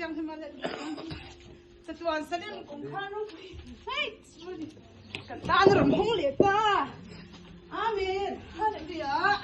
yang himalat. Satuan saling kung kano. Hey, katan ramhong leta. Amin. Hallelujah.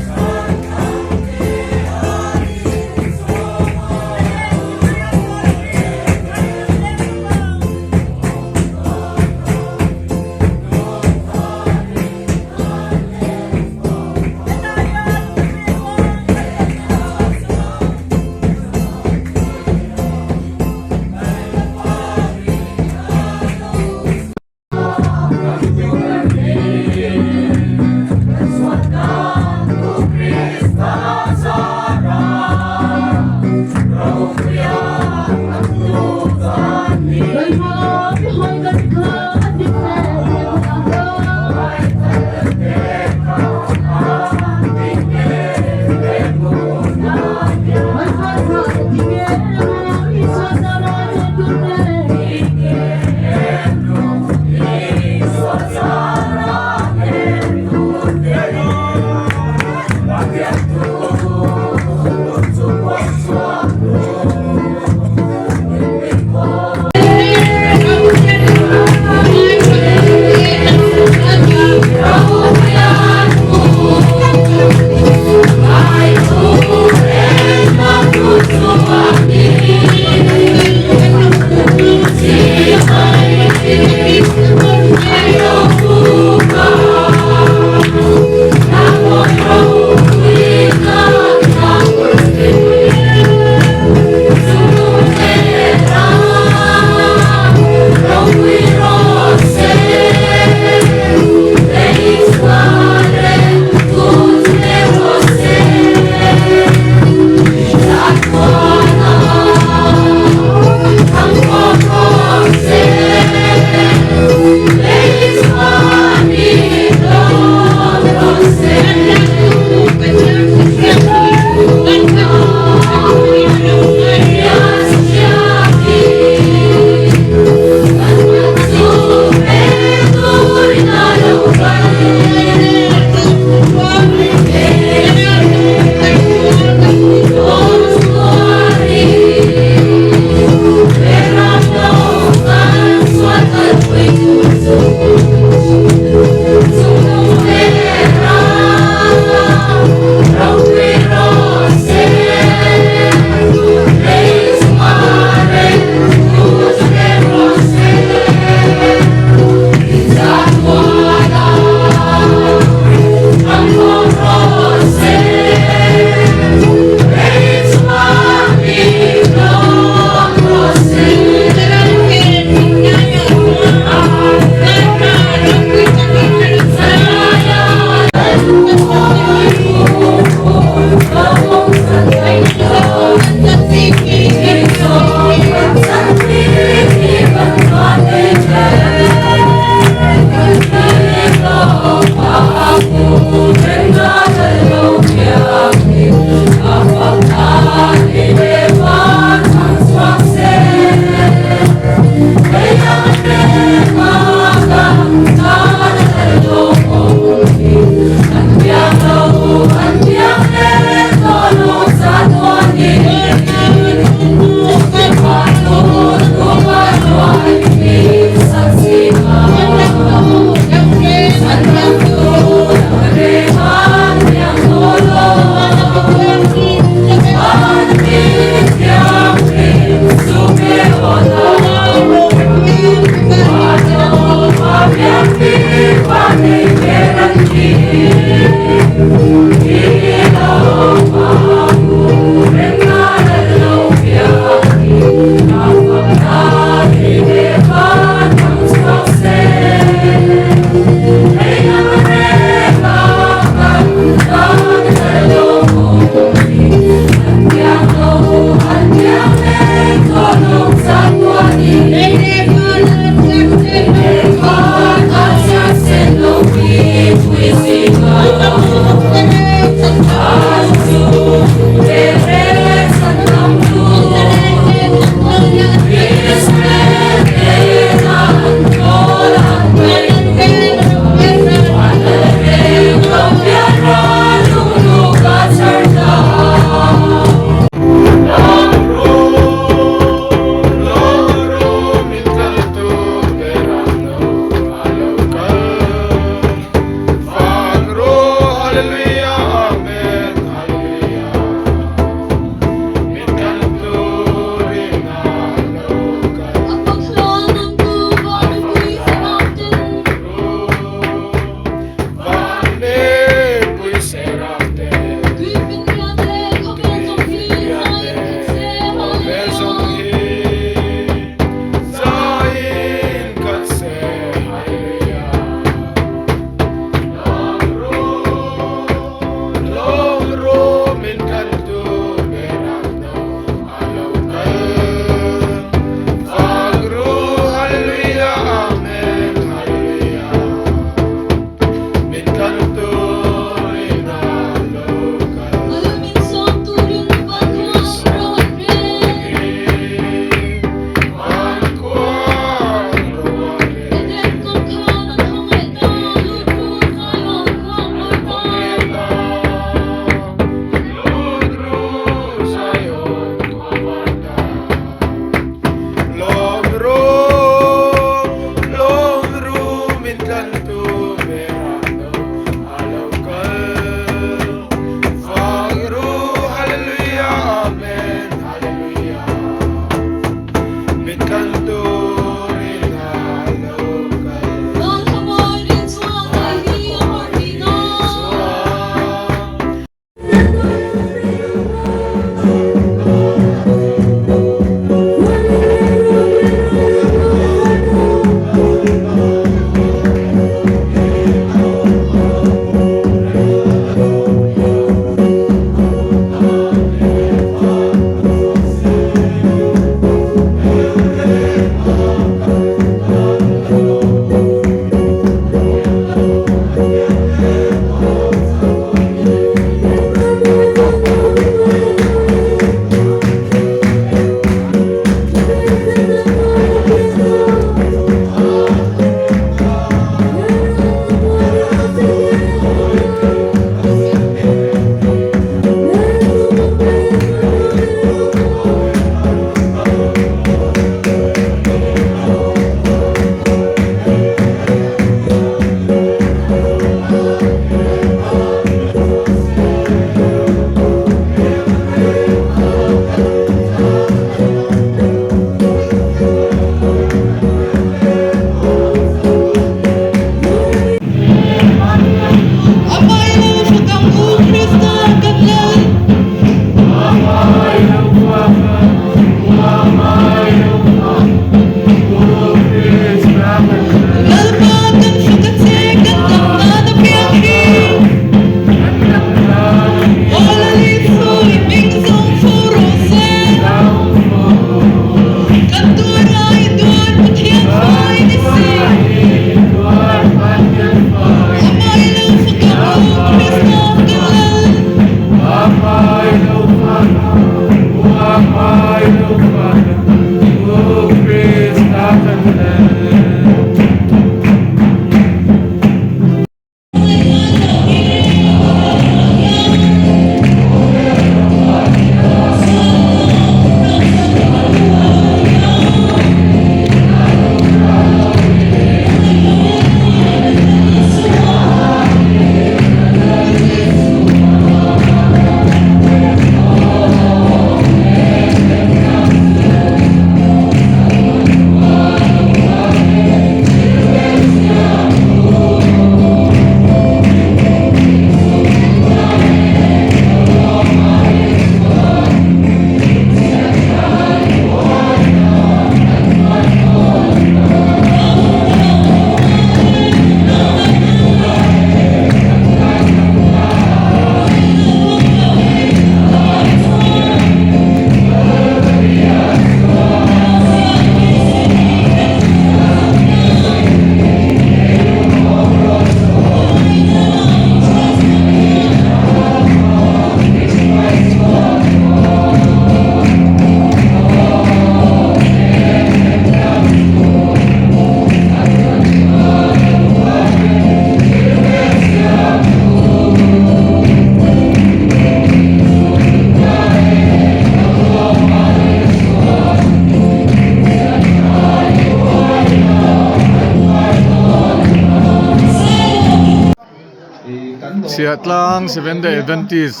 เสียตลาง7 Day Adventist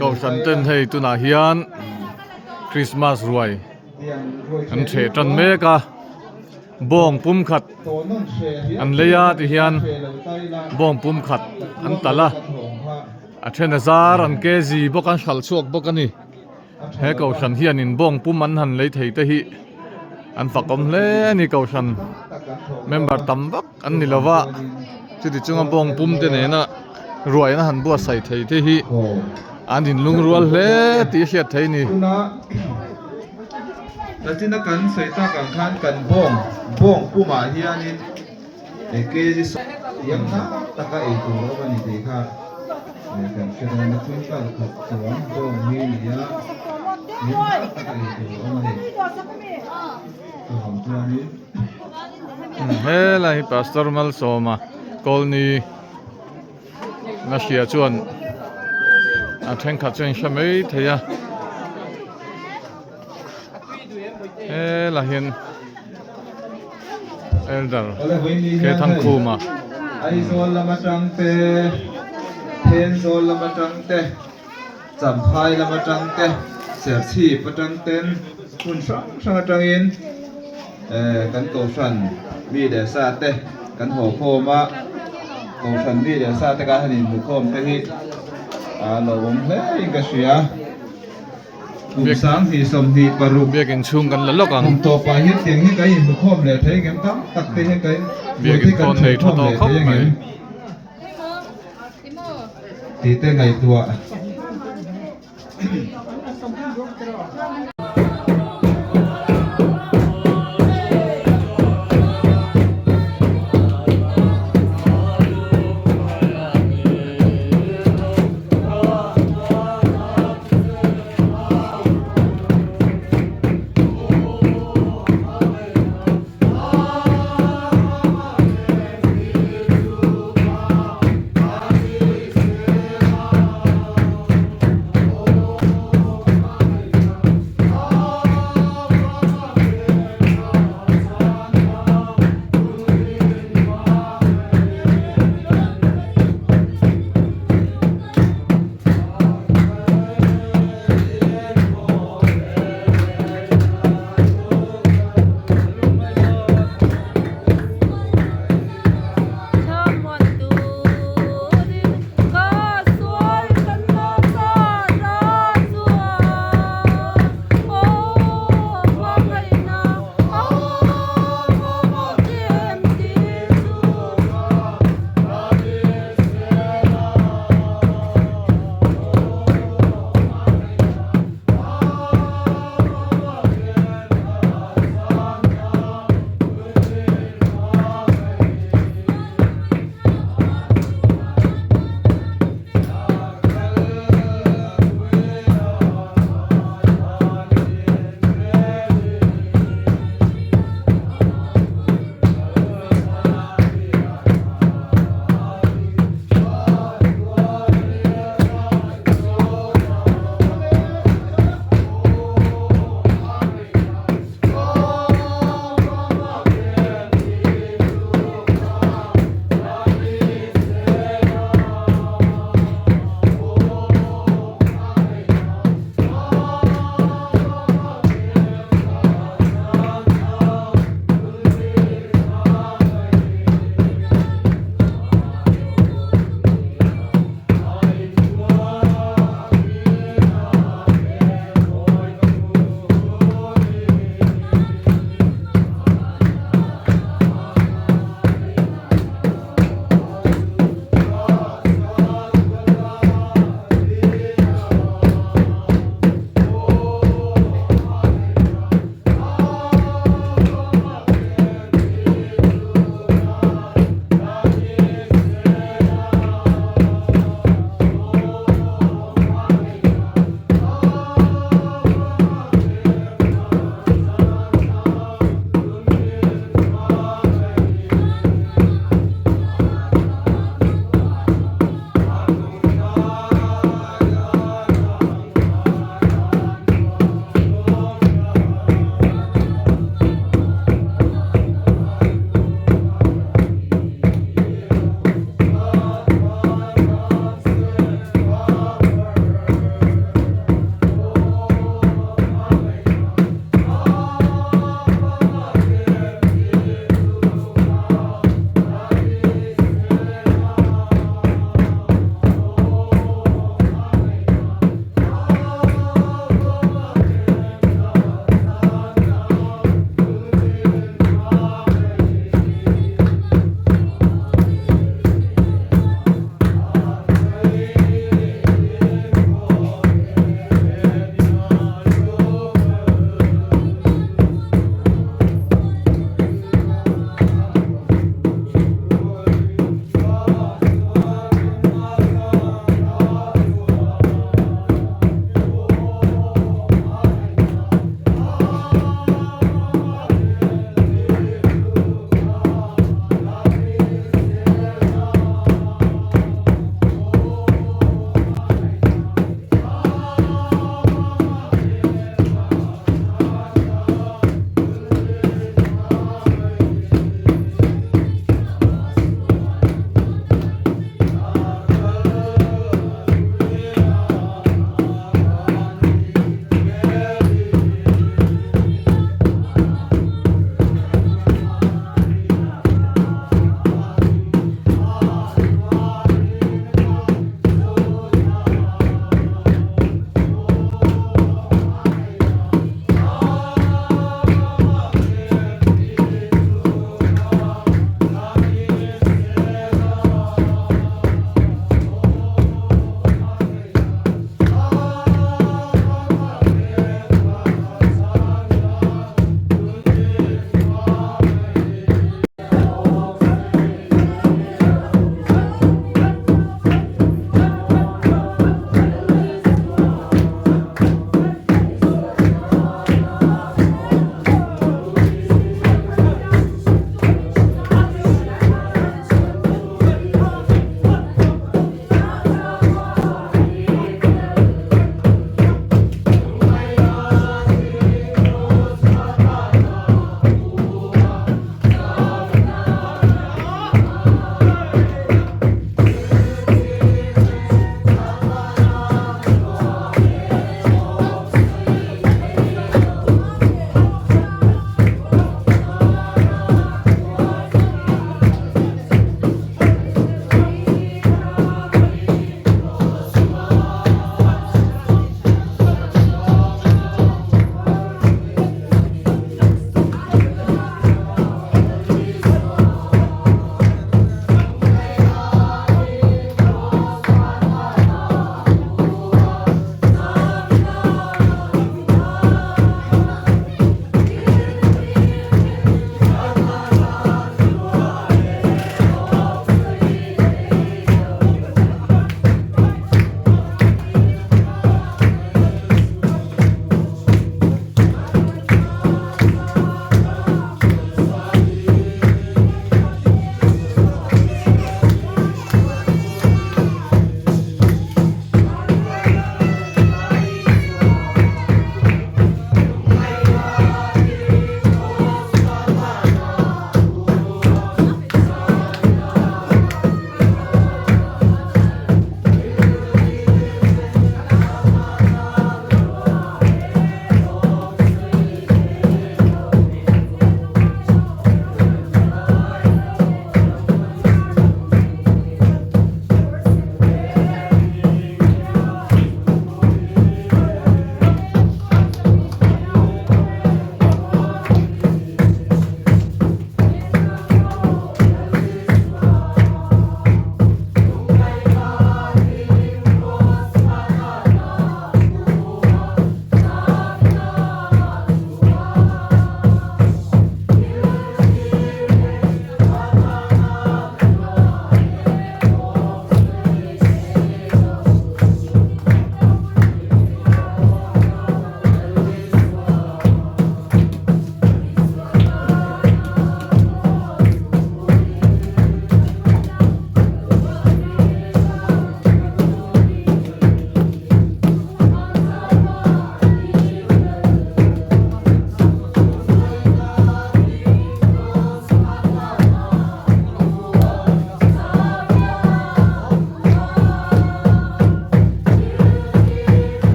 ก็ฉันเต้นให้ตุนาเฮียนคริสต์มาสรวยอันเทจันเมกะบ่งปุ่มขัดอันเลียที่เฮียนบ่งปุ่มขัดอันตะละอาเชนซาร์อันเกจีบกันขัลชวกบกันนี่เฮก็ฉันเฮียนินบ่งปุ่มมันหันเลยเทตะฮีอันฝักอมเล่นี่ก็ฉันเมมเบอร์ตั้มบักอันนี้ละว่าจุดที่จุงบ่งปุ่มเตเนี่ยนะรวยนะหันบัวใส่เทตะฮีอันดินลุงรัวเล่ตีเสียเทนี่แล้วที่นักการใส่ตากังขันกันบ่งผู้มาเฮียนี่เอกจิสยังนะตะกะเอตัววันนี้ดีค่ะเนี่ยกันเชื่อว่านักวิชาการขัดสวนบ่งมีเนี่ยตะกะเอตัววันนี้ตัวของตัวนี้เฮ้ยเลยพาสตอร์มัลโซมาคอลนีนักเชียร์ชวนอาเทงขัดชวนชไม่เทียเฮ้ยละเห็นเอลดาร์เคทันคูมาไอโซนละมาจังเตเทนโซนละมาจังเตจำพายละมาจังเตเสียชีพมาจังเต็นคุณช่างจังอินกันโกชันมีเดซาเตกันหัวโคมาโกชันมีเดซาเตกันหันินมุขมเตฮิลงเฮ้ยกษียบุษสังที่สมดีปรุเบียกินชุ่มกันแล้วกันผมตัวไปเฮ็ดเสียงให้ไกลมุขมเลยเทกันตั้งตักเตให้ไกลเบียกินคนในทอดเข้าไปตีเต้ไงตัว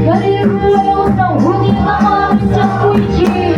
Dari ruang sang huni kamar cakui